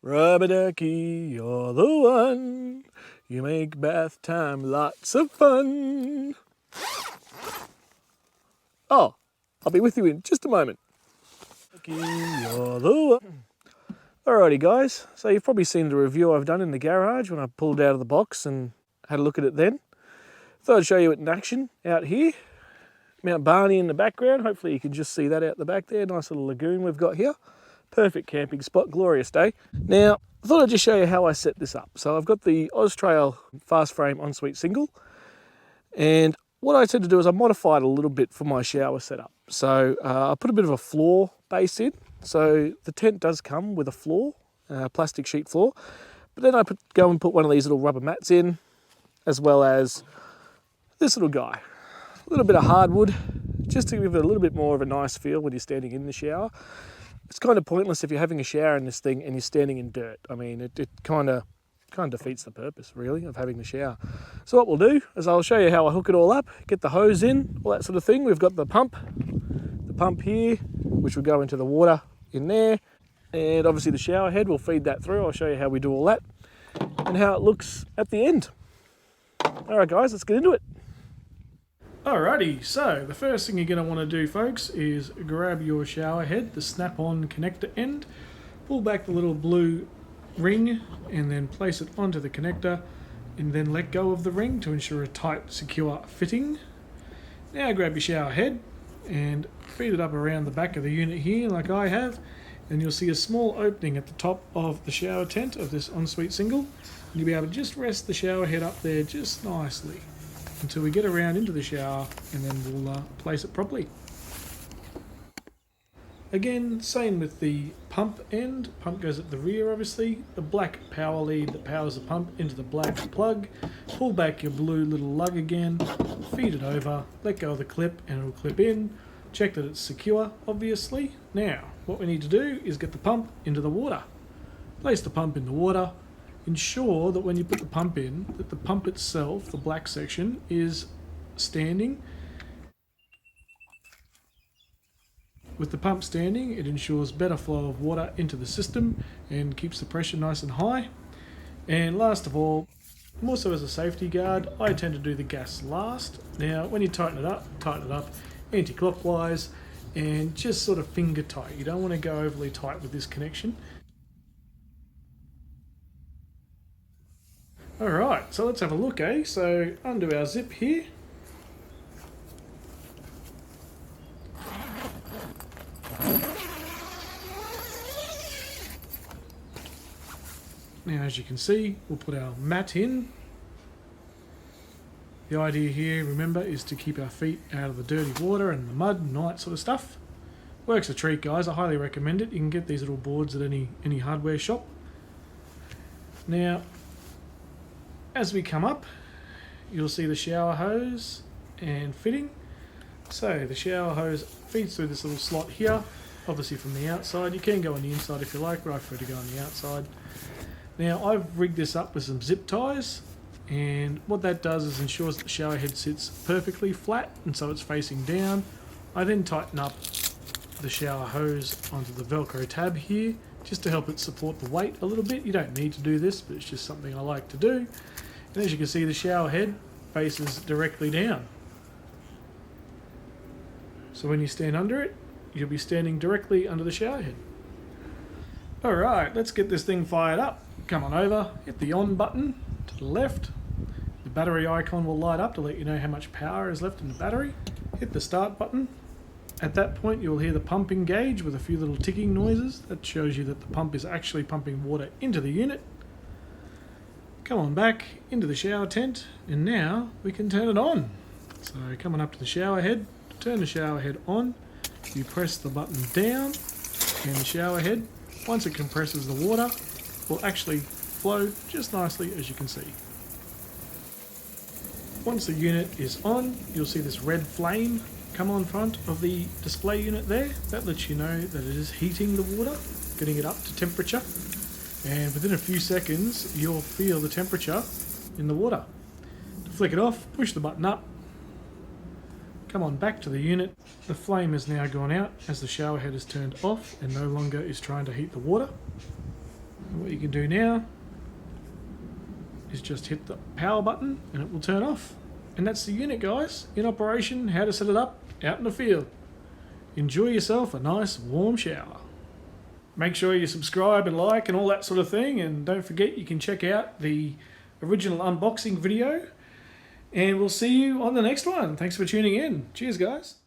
Rubber-ducky, you're the one. You make bath time lots of fun. Oh, I'll be with you in just a moment. You're the one. Alrighty guys, so you've probably seen the review I've done in the garage when I pulled it out of the box and had a look at it then. Thought I'd show you it in action out here. Mount Barney in the background, hopefully you can just see that out the back there. Nice little lagoon we've got here. Perfect camping spot, glorious day. Now, I thought I'd just show you how I set this up. So I've got the Austrail fast frame ensuite single, and what I tend to do is I modify it a little bit for my shower setup. So I put a bit of a floor base in. So the tent does come with a floor, plastic sheet floor, but then I go and put one of these little rubber mats in, as well as this little guy. A little bit of hardwood, just to give it a little bit more of a nice feel when you're standing in the shower. It's kind of pointless if you're having a shower in this thing and you're standing in dirt. I mean, it kind of defeats the purpose, really, of having the shower. So what we'll do is I'll show you how I hook it all up, get the hose in, all that sort of thing. We've got the pump here, which will go into the water in there. And obviously the shower head, we'll feed that through. I'll show you how we do all that and how it looks at the end. All right, guys, let's get into it. Alrighty, so the first thing you're going to want to do, folks, is grab your shower head, the snap-on connector end, pull back the little blue ring and then place it onto the connector and then let go of the ring to ensure a tight, secure fitting. Now grab your shower head and feed it up around the back of the unit here like I have, and you'll see a small opening at the top of the shower tent of this ensuite single, and you'll be able to just rest the shower head up there just nicely until we get around into the shower, and then we'll place it properly. Again, same with the pump end. Pump goes at the rear, obviously. The black power lead that powers the pump into the black plug. Pull back your blue little lug again, feed it over, let go of the clip, and it'll clip in. Check that it's secure, obviously. Now, what we need to do is get the pump into the water. Place the pump in the water. Ensure that when you put the pump in, that the pump itself, the black section, is standing. With the pump standing, it ensures better flow of water into the system and keeps the pressure nice and high. And last of all, more so as a safety guard, I tend to do the gas last. Now, when you tighten it up anti-clockwise and just sort of finger tight. You don't want to go overly tight with this connection. Alright, so let's have a look, eh? So undo our zip here. Now as you can see, we'll put our mat in. The idea here, remember, is to keep our feet out of the dirty water and the mud and all that sort of stuff. Works a treat, guys. I highly recommend it. You can get these little boards at any hardware shop. Now, as we come up, you'll see the shower hose and fitting. So the shower hose feeds through this little slot here, obviously from the outside. You can go on the inside if you like, but I prefer to go on the outside. Now I've rigged this up with some zip ties, and what that does is ensures that the shower head sits perfectly flat and so it's facing down. I then tighten up the shower hose onto the Velcro tab here just to help it support the weight a little bit. You don't need to do this, but it's just something I like to do. And as you can see, the shower head faces directly down. So when you stand under it, you'll be standing directly under the shower head. Alright, let's get this thing fired up. Come on over, hit the on button to the left. The battery icon will light up to let you know how much power is left in the battery. Hit the start button. At that point you'll hear the pump engage with a few little ticking noises. That shows you that the pump is actually pumping water into the unit. Come on back into the shower tent, and now we can turn it on. So coming up to the shower head, to turn the shower head on, you press the button down, and the shower head, once it compresses the water, will actually flow just nicely, as you can see. Once the unit is on, you'll see this red flame come on front of the display unit there. That lets you know that it is heating the water, getting it up to temperature. And within a few seconds, you'll feel the temperature in the water. To flick it off, push the button up, come on back to the unit. The flame has now gone out as the shower head is turned off and no longer is trying to heat the water. And what you can do now is just hit the power button and it will turn off. And that's the unit, guys, in operation, how to set it up out in the field. Enjoy yourself a nice warm shower. Make sure you subscribe and like and all that sort of thing, and don't forget you can check out the original unboxing video, and we'll see you on the next one. Thanks for tuning in. Cheers, guys.